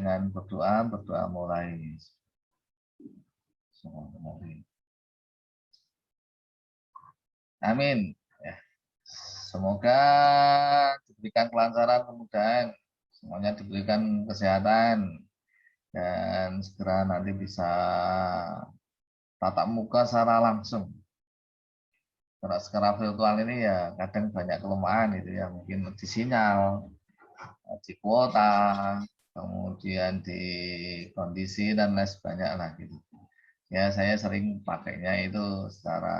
dengan berdoa mulai. Amin. Ya. Semoga diberikan kelancaran, kemudahan, semuanya diberikan kesehatan, dan segera nanti bisa tatap muka secara langsung. Karena secara virtual ini ya kadang banyak kelemahan itu ya, mungkin di sinyal, di kuota, kemudian di kondisi dan lain sebagainya lah gitu. Ya saya sering pakainya itu secara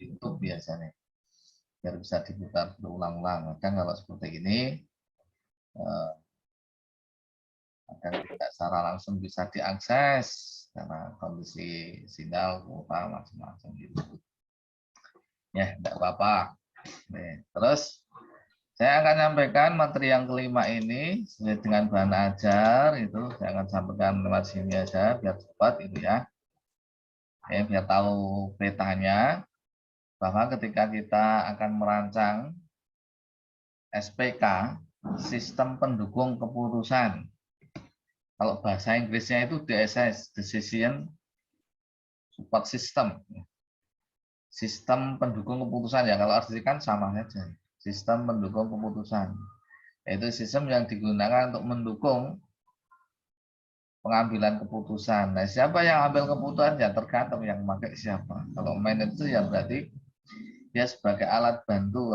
YouTube biasanya, biar bisa diputar berulang-ulang. Kadang kalau seperti ini kadang tidak secara langsung bisa diakses karena kondisi sinyal, kuota, macam-macam gitu. Ya, tidak apa-apa. Terus saya akan menyampaikan materi yang kelima ini sesuai dengan bahan ajar, itu saya akan sampaikan lewat sini aja biar cepat itu ya. Biar tahu petanya, bahwa ketika kita akan merancang SPK, sistem pendukung keputusan. Kalau bahasa Inggrisnya itu DSS, Decision Support System. Sistem pendukung keputusan ya, kalau artikan sama saja. Sistem pendukung keputusan. Yaitu sistem yang digunakan untuk mendukung pengambilan keputusan. Nah, siapa yang ambil keputusan ya tergantung yang pakai siapa. Kalau manajer ya berarti dia sebagai alat bantu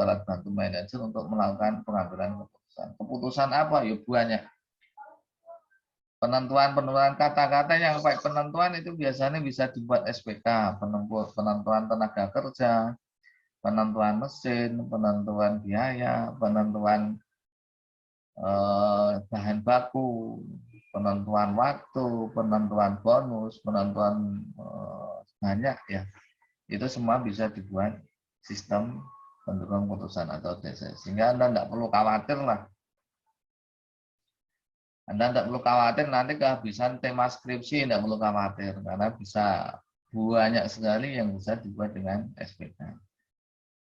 manajer untuk melakukan pengambilan keputusan. Keputusan apa? Ya banyak. Penentuan kata-kata yang pakai penentuan itu biasanya bisa dibuat SPK, penentuan tenaga kerja, penentuan mesin, penentuan biaya, penentuan bahan baku, penentuan waktu, penentuan bonus, penentuan banyak ya. Itu semua bisa dibuat sistem pendukung keputusan atau DSS. Sehingga Anda tidak perlu khawatir lah. Anda tidak perlu khawatir nanti kehabisan tema skripsi, tidak perlu khawatir karena bisa banyak sekali yang bisa dibuat dengan SPK.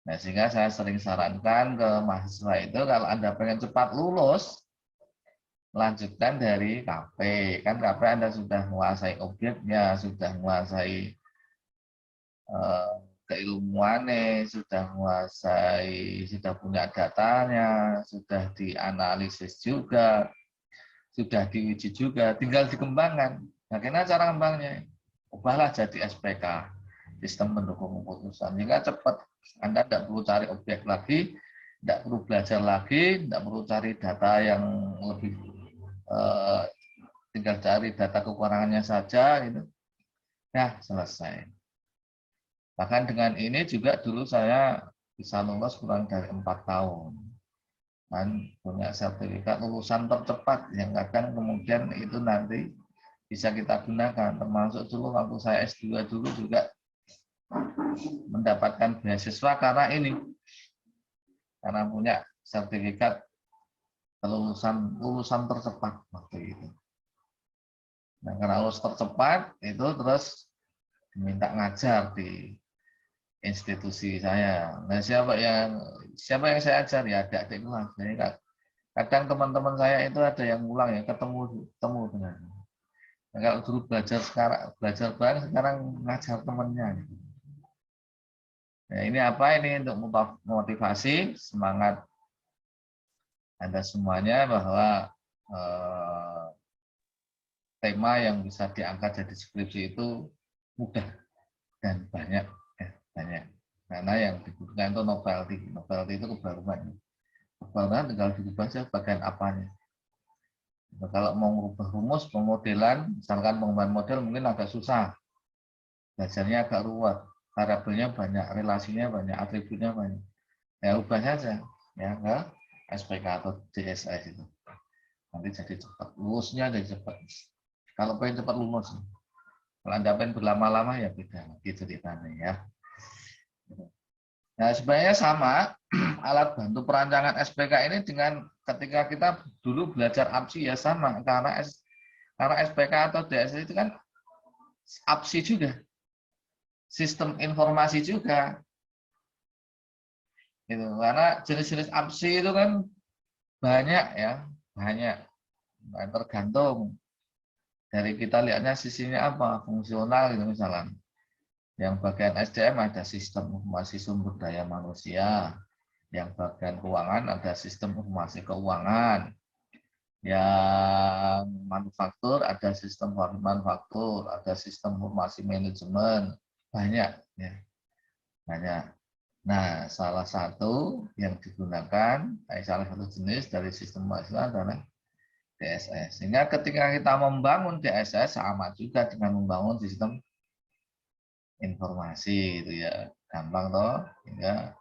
Nah, sehingga saya sering sarankan ke mahasiswa itu kalau Anda pengen cepat lulus, lanjutkan dari KP. Kan KP Anda sudah menguasai objeknya, sudah menguasai keilmuannya, sudah menguasai, sudah punya datanya, sudah dianalisis juga, sudah diuji juga, tinggal dikembangkan. Bagaimana cara kembangnya? Ubahlah jadi SPK, sistem pendukung keputusan. Jika cepat, Anda tidak perlu cari objek lagi, tidak perlu belajar lagi, tidak perlu cari data yang lebih, tinggal cari data kekurangannya saja, gitu. Nah, selesai. Bahkan dengan ini juga dulu saya bisa lulus kurang dari 4 tahun. Dan punya sertifikat lulusan tercepat yang kadang kemudian itu nanti bisa kita gunakan. Termasuk dulu waktu saya S2 dulu juga mendapatkan beasiswa karena ini. Karena punya sertifikat lulusan tercepat waktu itu. Nah, karena lulus tercepat itu terus diminta ngajar di institusi saya. Nah, siapa yang saya ajar ya adik-adik kelas. Jadi kadang teman-teman saya itu ada yang pulang ya ketemu dengan. Nah, kalau dulu belajar bareng, sekarang ngajar temennya. Gitu. Nah, ini apa ini untuk motivasi semangat Anda semuanya bahwa tema yang bisa diangkat jadi skripsi itu mudah dan banyak. Banyak. Karena yang dibutuhkan itu novelty itu kebaruan. Kebaruan tinggal dirubah saja bagian apanya. Kalau mau merubah rumus pemodelan, misalkan pengembangan model mungkin agak susah, belajarnya agak ruwet, variabelnya banyak, relasinya banyak, atributnya banyak. Ya ubah saja, ya ke SPK atau DSS itu. Nanti jadi cepat, lulusnya jadi cepat. Kalau pengen cepat lulus, kalau Anda pengen berlama-lama ya beda, gitu ceritanya ya. Nah, sebenarnya sama alat bantu perancangan SPK ini dengan ketika kita dulu belajar APSI ya sama karena SPK atau DSS itu kan APSI juga, sistem informasi juga, gitu. Karena jenis-jenis APSI itu kan banyak ya, banyak. Nah, tergantung dari kita lihatnya sisinya apa, fungsional gitu misalnya. Yang bagian SDM ada sistem informasi sumber daya manusia, yang bagian keuangan ada sistem informasi keuangan, yang manufaktur ada sistem manufaktur, ada sistem informasi manajemen, banyak ya, banyak. Nah, salah satu yang digunakan, salah satu jenis dari sistem informasi adalah DSS. Sehingga ketika kita membangun DSS sama juga dengan membangun sistem informasi gitu ya, gampang toh, sehingga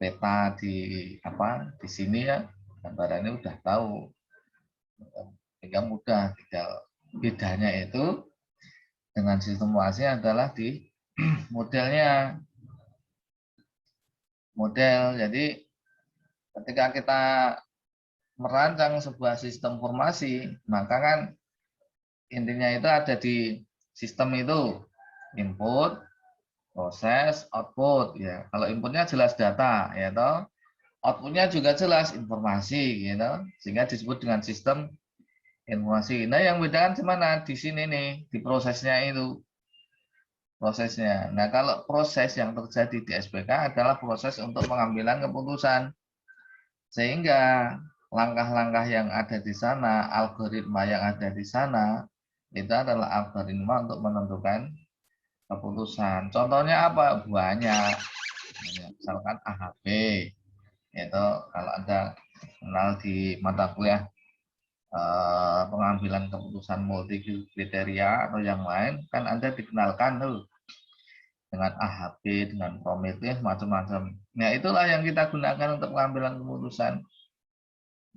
peta di sini ya gambarannya udah tahu, sehingga mudah. Tinggal bedanya itu dengan sistem informasi adalah di modelnya, model. Jadi ketika kita merancang sebuah sistem informasi, maka kan intinya itu ada di sistem itu, input, proses, output ya. Kalau inputnya jelas data ya toh, outputnya juga jelas informasi gitu, sehingga disebut dengan sistem informasi. Nah, yang bedakan gimana di sini nih, di prosesnya itu, prosesnya. Nah, kalau proses yang terjadi di SPK adalah proses untuk pengambilan keputusan, sehingga langkah-langkah yang ada di sana, algoritma yang ada di sana, itu adalah algoritma untuk menentukan keputusan. Contohnya apa? Banyak. Misalkan AHP, itu kalau Anda kenal di mata kuliah pengambilan keputusan multi kriteria atau yang lain, kan Anda dikenalkan tuh dengan AHP, dengan Prometheus, macam-macam. Nah, itulah yang kita gunakan untuk pengambilan keputusan.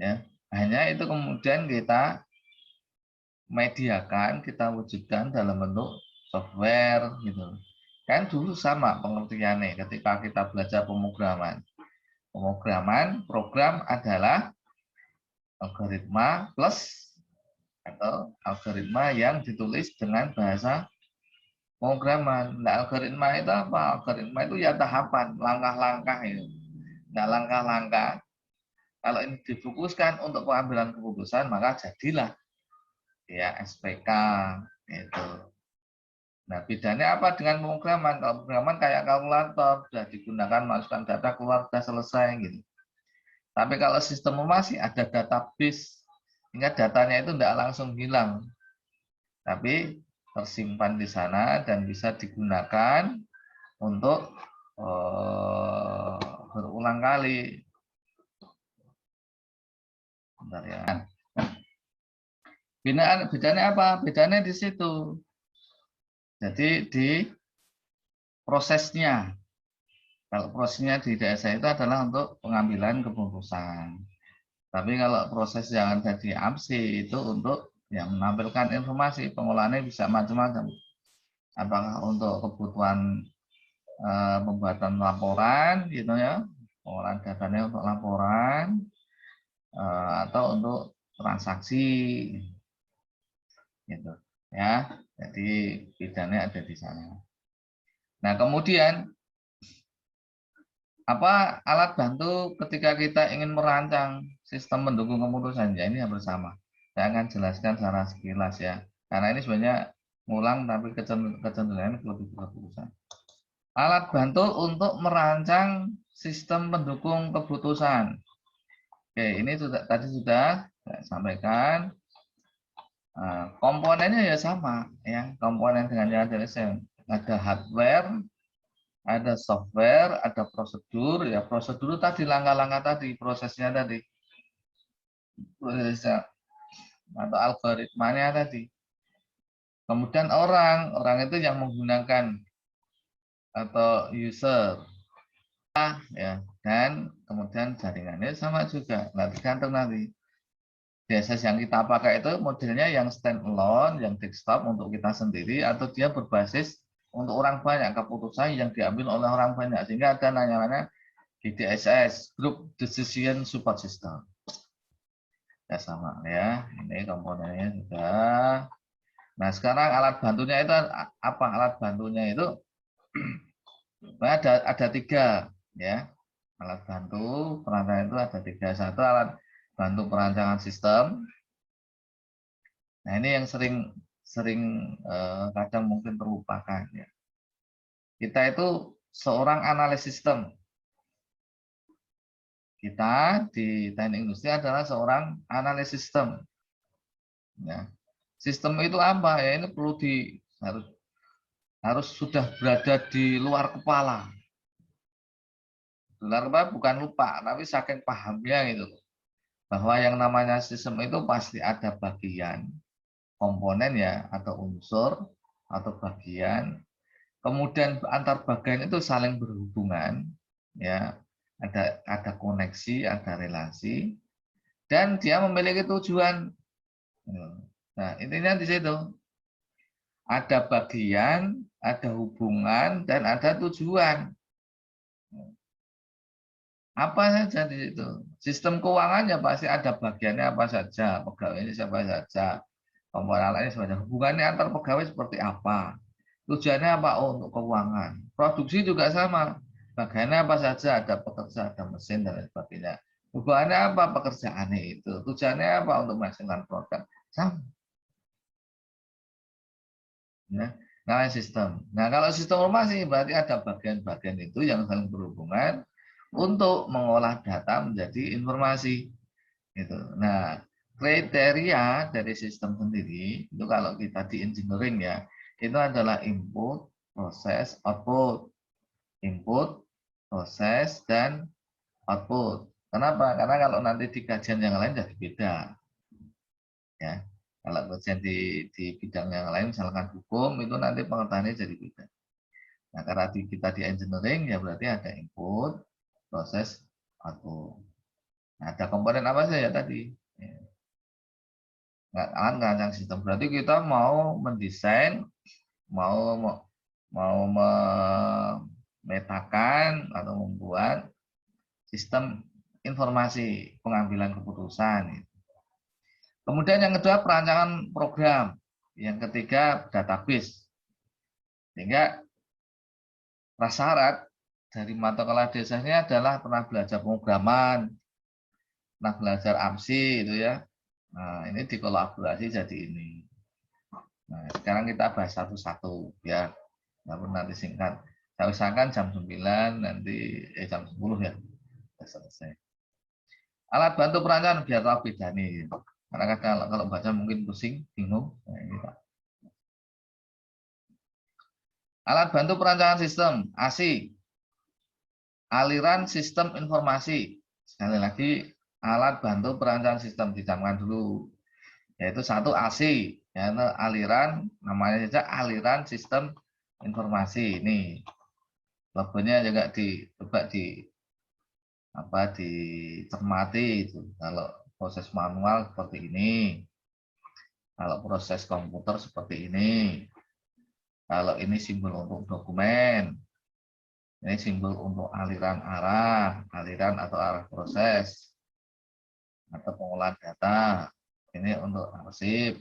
Ya, hanya itu kemudian kita mediakan, kita wujudkan dalam bentuk software gitu. Kan dulu sama pengertiannya ketika kita belajar pemrograman. Pemrograman, program adalah algoritma plus atau algoritma yang ditulis dengan bahasa pemrograman. Nah, algoritma itu apa? Algoritma itu ya tahapan, langkah-langkah itu. Nah, langkah-langkah kalau ini difokuskan untuk pengambilan keputusan, maka jadilah ya SPK itu. Nah, bedanya apa dengan pemrograman? Kalau pemrograman kayak kalkulator, sudah digunakan masukkan data keluar sudah selesai gitu. Tapi kalau sistem informasi ada database, sehingga datanya itu tidak langsung hilang, tapi tersimpan di sana dan bisa digunakan untuk berulang kali. Bentar ya. Bedanya apa? Bedanya di situ. Jadi di prosesnya. Kalau prosesnya di DSA itu adalah untuk pengambilan keputusan. Tapi kalau proses yang ada di APSI itu untuk yang menampilkan informasi, pengolahannya bisa macam-macam. Apakah untuk kebutuhan pembuatan laporan, gitu ya, pengolahan datanya untuk laporan, atau untuk transaksi, gitu ya. Jadi bedanya ada di sana. Nah, kemudian apa alat bantu ketika kita ingin merancang sistem pendukung keputusan? Ya, ini yang bersama. Saya akan jelaskan secara sekilas ya. Karena ini sebenarnya ngulang tapi kecenderungan lebih keputusan. Alat bantu untuk merancang sistem pendukung keputusan. Oke, ini tadi sudah saya sampaikan. Komponennya ya sama ya, komponen dengan yang ada hardware, ada software, ada prosedur. Ya, prosedur tadi langkah-langkah tadi, prosesnya tadi, prosesnya atau algoritmanya tadi. Kemudian orang itu yang menggunakan atau user, ya, dan kemudian jaringannya sama juga. Nah, tergantung nanti. DSS yang kita pakai itu modelnya yang standalone, yang desktop untuk kita sendiri, atau dia berbasis untuk orang banyak, keputusan yang diambil oleh orang banyak, sehingga ada namanya GDSS, Group Decision Support System. Ya sama ya, ini komponennya sudah. Nah, sekarang alat bantunya itu apa? Alat bantunya itu ada tiga ya. Alat bantu perantara itu ada tiga. Satu alat bantu perancangan sistem. Nah, ini yang sering kadang mungkin terlupakan ya. Kita itu seorang analis sistem. Kita di teknik industri adalah seorang analis sistem. Ya. Sistem itu apa? Ya ini perlu harus sudah berada di luar kepala. Luar kepala bukan lupa, tapi saking pahamnya gitu. Bahwa yang namanya sistem itu pasti ada bagian, komponen ya, atau unsur, atau bagian. Kemudian antar bagian itu saling berhubungan, ya, ada koneksi, ada relasi, dan dia memiliki tujuan. Nah, intinya di situ ada bagian, ada hubungan, dan ada tujuan. Apa saja di situ? Sistem keuangannya pasti ada bagiannya apa saja, pegawainya siapa saja, komponen lainnya siapa saja. Hubungannya antar pegawai seperti apa? Tujuannya apa? Oh, untuk keuangan. Produksi juga sama. Bagiannya apa saja? Ada pekerja, ada mesin, dan lain sebagainya. Hubungannya apa? Pekerjaannya itu. Tujuannya apa? Untuk menghasilkan produk. Sama. Ya. Nah, sistem. Nah, kalau sistem informasi berarti ada bagian-bagian itu yang saling berhubungan untuk mengolah data menjadi informasi. Gitu. Nah, kriteria dari sistem sendiri itu kalau kita di engineering ya, itu adalah input, proses, output. Input, proses, dan output. Kenapa? Karena kalau nanti di kajian yang lain jadi beda. Ya. Kalau kajian di bidang yang lain, misalkan hukum, itu nanti pengetahuannya jadi beda. Nah, karena kita di engineering, ya berarti ada input, proses, output. Nah, ada komponen apa saja ya tadi? Ya. Ngerancang sistem. Berarti kita mau mendesain, mau memetakan atau membuat sistem informasi pengambilan keputusan. Kemudian yang kedua perancangan program, yang ketiga database. Sehingga prasyarat dari mata kuliah desanya adalah pernah belajar pemrograman, pernah belajar AMSI itu ya. Nah, ini dikolaborasi jadi ini. Nah, sekarang kita bahas satu-satu ya. Nanti singkat. Saya usahakan jam 9 nanti jam 10 ya. Sudah selesai. Alat bantu perancangan biar tahu beda nih. Karena kalau baca mungkin pusing, bingung. Nah, ini Pak. Alat bantu perancangan sistem, ASI. Aliran sistem informasi. Sekali lagi, alat bantu perancangan sistem dicamkan dulu. Yaitu satu ASI, yaitu aliran, namanya saja aliran sistem informasi. Ini logonya juga coba dicermati itu. Kalau proses manual seperti ini, kalau proses komputer seperti ini, kalau ini simbol untuk dokumen, ini simbol untuk aliran arah, aliran atau arah proses atau pengolahan data. Ini untuk arsip,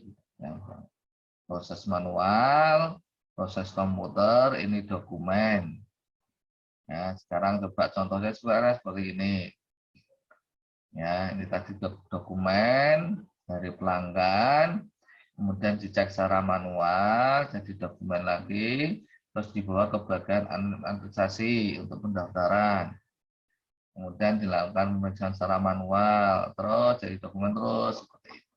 proses manual, proses komputer, ini dokumen. Ya, sekarang coba contohnya seperti ini. Ya, ini tadi dokumen dari pelanggan, kemudian dicek secara manual, jadi dokumen lagi, terus dibawa ke bagian administrasi untuk pendaftaran. Kemudian dilakukan pemeriksaan secara manual, terus jadi dokumen terus seperti itu.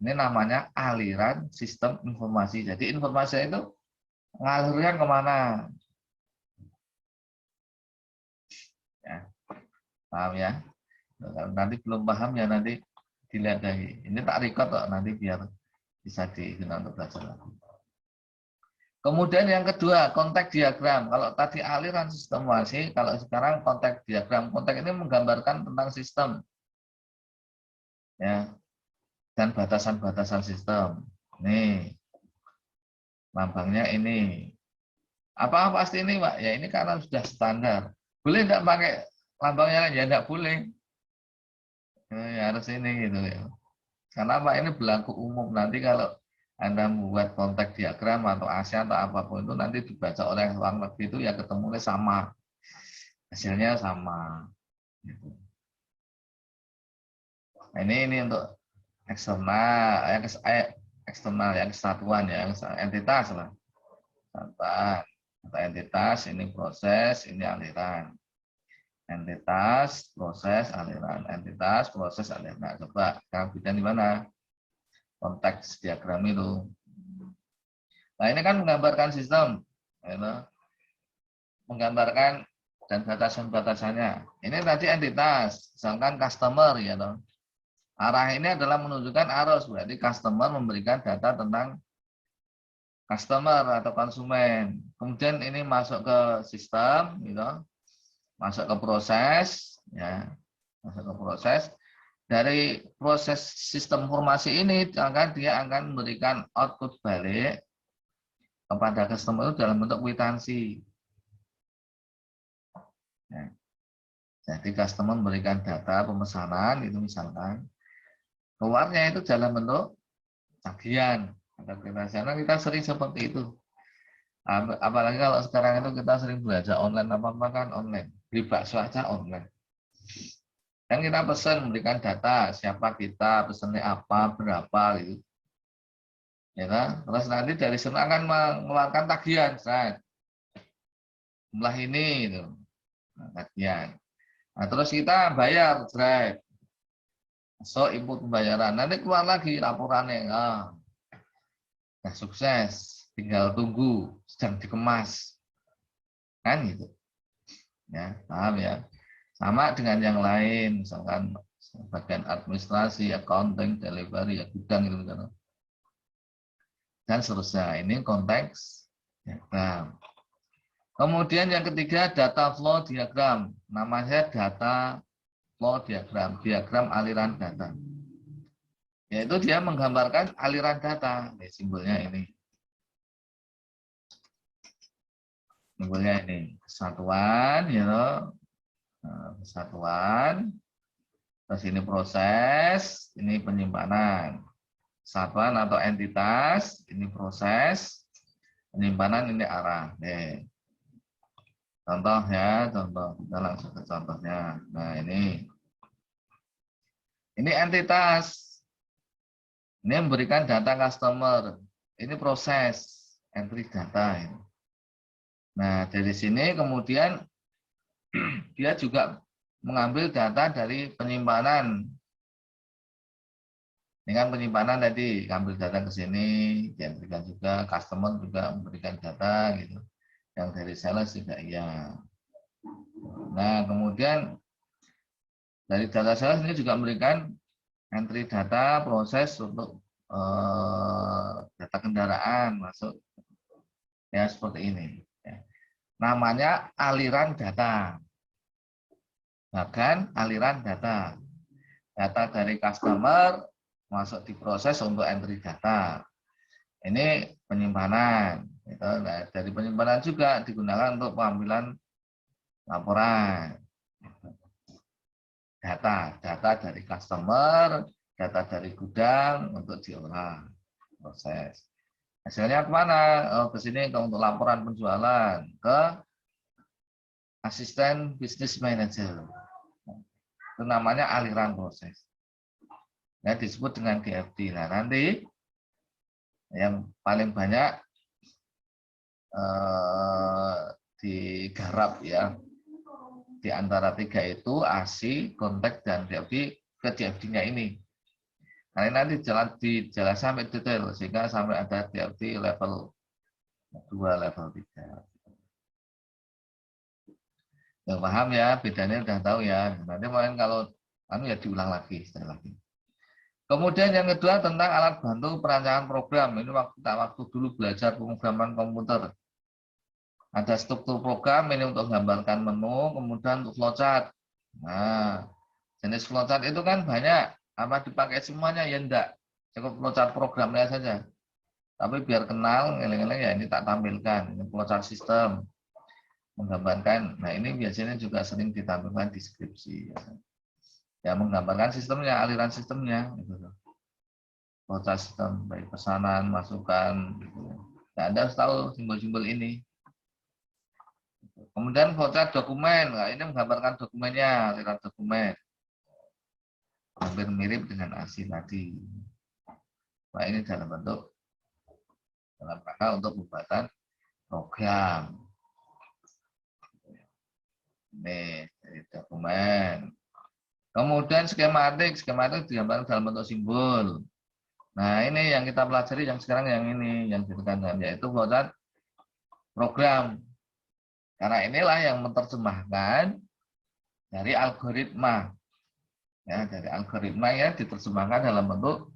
Ini namanya aliran sistem informasi. Jadi informasi itu ngalirnya kemana? Ya, paham ya? Nanti belum paham ya nanti dilihat lagi. Ini tak record kok nanti biar bisa digunakan untuk belajar lagi. Kemudian yang kedua, konteks diagram. Kalau tadi aliran sistem informasi, kalau sekarang konteks diagram. Konteks ini menggambarkan tentang sistem. Ya, dan batasan-batasan sistem. Nih, lambangnya ini. Apa pasti ini, Pak? Ya ini karena sudah standar. Boleh enggak pakai lambangnya? Ya enggak boleh. Ya, harus ini gitu ya. Karena Pak ini berlaku umum. Nanti kalau Anda membuat konteks diagram atau ASIA atau apapun itu nanti dibaca oleh orang negeri itu ya ketemunya sama. Hasilnya sama. Gitu. Nah, ini untuk eksternal, eksternal yang kesatuan ya, entitas lah. Kesatuan atau entitas, ini proses, ini aliran. Entitas, proses, aliran. Entitas, proses, aliran. Nah, coba sekarang bikin di mana? Konteks diagram itu. Nah, ini kan menggambarkan sistem, menggambarkan dan batasan-batasannya. Ini tadi entitas, misalkan customer, ya toh. Arah ini adalah menunjukkan arus, berarti customer memberikan data tentang customer atau konsumen. Kemudian ini masuk ke sistem, gitu, masuk ke proses, ya, masuk ke proses. Dari proses sistem informasi ini, dia akan memberikan output balik kepada customer itu dalam bentuk kwitansi. Ya. Jadi customer memberikan data pemesanan, itu misalkan keluarnya itu dalam bentuk tagihan atau kwitansi. Karena kita sering seperti itu. Apalagi kalau sekarang itu kita sering belajar online, apa-apa kan online. Beli bakso aja online. Dan kita pesan memberikan data siapa kita, pesannya apa, berapa gitu. Ya kan? Terus nanti dari sana akan mengeluarkan tagihan, jumlah ini itu. Nah, tagihan. Nah, terus kita bayar, so input pembayaran. Nanti keluar lagi laporannya. Nah, sukses, tinggal tunggu, sedang dikemas. Kan gitu. Ya, paham ya? Sama dengan yang lain, misalkan bagian administrasi, accounting, delivery, ya gudang gitu kan. Dan seterusnya. Ini konteks diagram. Kemudian yang ketiga data flow diagram. Namanya data flow diagram, diagram aliran data. Yaitu dia menggambarkan aliran data. Ini simbolnya ini. Simbolnya ini kesatuan, ya, kesatuan. Terus ini proses, ini penyimpanan. Kesatuan atau entitas, ini proses, penyimpanan ini arah. Nih. Contoh ya, contoh. Kita langsung ke contohnya. Nah, ini entitas. Ini memberikan data customer. Ini proses entry data. Nah, dari sini kemudian dia juga mengambil data dari penyimpanan. Ini kan penyimpanan tadi, ambil data ke sini, diambilkan juga, customer juga memberikan data gitu. Yang dari sales juga iya. Nah, kemudian dari data sales ini juga memberikan entry data proses untuk data kendaraan masuk ya seperti ini. Ya. Namanya aliran data. Bahkan aliran data. Data dari customer masuk diproses untuk entry data. Ini penyimpanan. Nah, dari penyimpanan juga digunakan untuk pengambilan laporan. Data dari customer, data dari gudang untuk diolah proses. Hasilnya kemana? Oh, ke sini untuk laporan penjualan ke asisten bisnis manager. Itu namanya aliran proses. Ya, disebut dengan DFD. Nah, nanti yang paling banyak digarap ya di antara tiga itu ASI, konteks, dan DFD ke DFD-nya ini. Nah, ini nanti dijelaskan sampai detail sehingga sampai ada DFD level 2, level 3. Yang paham ya, bedanya udah tahu ya. Nanti mungkin kalau ya diulang lagi sekali lagi. Kemudian yang kedua tentang alat bantu perancangan program. Ini waktu dulu belajar pemrograman komputer. Ada struktur program ini untuk menggambarkan menu, kemudian untuk flowchart. Nah, jenis flowchart itu kan banyak. Apa dipakai semuanya? Ya enggak. Cukup flowchart programnya saja. Tapi biar kenal, ngeleng-ngeleng ya ini tak tampilkan. Ini flowchart sistem. Menggambarkan. Nah, ini biasanya juga sering ditampilkan di skripsi. Ya, menggambarkan sistemnya, aliran sistemnya. Gitu. Flowchart sistem, baik pesanan, masukan. Gitu. Nah, Anda harus tahu simbol-simbol ini. Kemudian flowchart dokumen, nah, ini menggambarkan dokumennya, aliran dokumen. hampir mirip dengan ASI tadi. Nah, ini dalam rangka untuk pembuatan program. Ini dari dokumen. Kemudian skematik digambarkan dalam bentuk simbol. Nah, ini yang kita pelajari yang sekarang yang ini yang ditekankan yaitu flowchart program. Karena inilah yang menerjemahkan dari algoritma. Ya, dari algoritma ya diterjemahkan dalam bentuk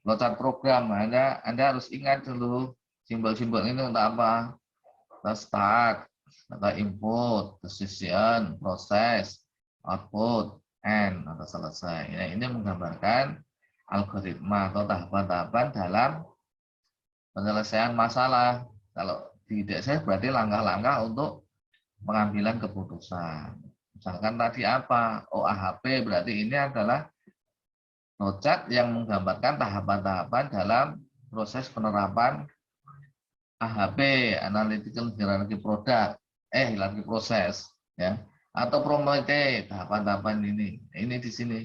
flowchart program. Anda harus ingat dulu simbol-simbol ini untuk apa? Start, atau input, decision, proses, output, end, atau selesai. Nah, ini menggambarkan algoritma atau tahapan-tahapan dalam penyelesaian masalah. Kalau di DSS berarti langkah-langkah untuk pengambilan keputusan. Misalkan tadi apa? OAHP berarti ini adalah flowchart yang menggambarkan tahapan-tahapan dalam proses penerapan AHP, Analytical Hierarchy Product, hierarchy proses, ya, atau Promete, tahapan-tahapan ini di sini.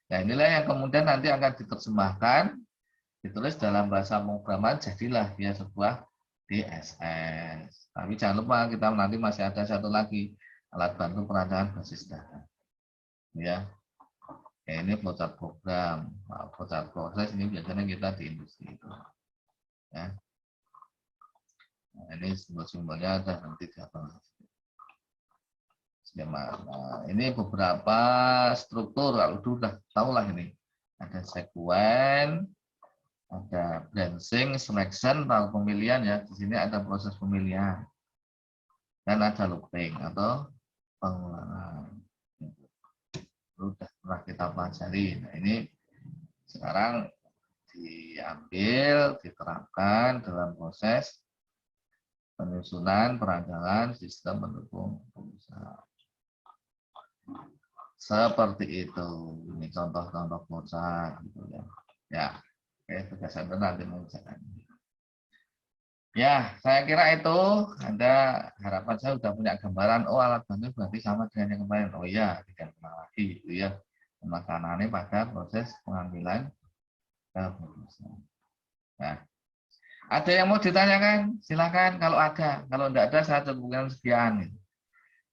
Nah, inilah yang kemudian nanti akan diterjemahkan, ditulis dalam bahasa pemrograman, jadilah dia sebuah DSS. Tapi jangan lupa kita nanti masih ada satu lagi alat bantu perancangan basis data. Ya, ini flowchart program, flowchart proses ini biasanya kita di industri itu. Ya. Nah, ini simbol-simbolnya ada nanti di atas. Skema. Nah, ini beberapa struktur, kalau sudah tahu lah ini. Ada sekuen, ada branching, selection, atau pemilihan ya. Di sini ada proses pemilihan. Dan ada looping atau pengulangan. Sudah pernah kita pelajari. Nah, ini sekarang diambil, diterapkan dalam proses penyusunan perancangan sistem pendukung pengusaha. Seperti itu. Ini contoh-contoh flowchart gitu ya. Ya, oke, tugas Anda nanti mengerjakan. Ya, saya kira itu Anda harapan saya sudah punya gambaran. Oh, alat bantu berarti sama dengan yang kemarin. Oh iya, tidak kenal lagi gitu ya. Pemakanannya pada proses pengambilan keputusan. Nah, ada yang mau ditanyakan? Silakan kalau ada. Kalau tidak ada, saya cukupkan sekian.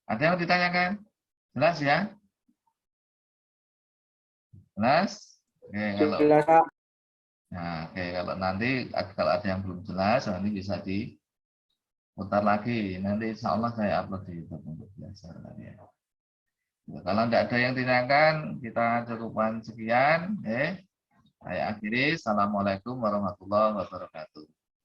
Ada yang mau ditanyakan? Jelas ya? Jelas? Oke, kalau nanti kalau ada yang belum jelas, nanti bisa diputar lagi. Nanti insya Allah saya upload di YouTube untuk belajar. Ya. Kalau tidak ada yang ditanyakan, kita cukupkan sekian. Saya akhiri. Assalamualaikum warahmatullahi wabarakatuh.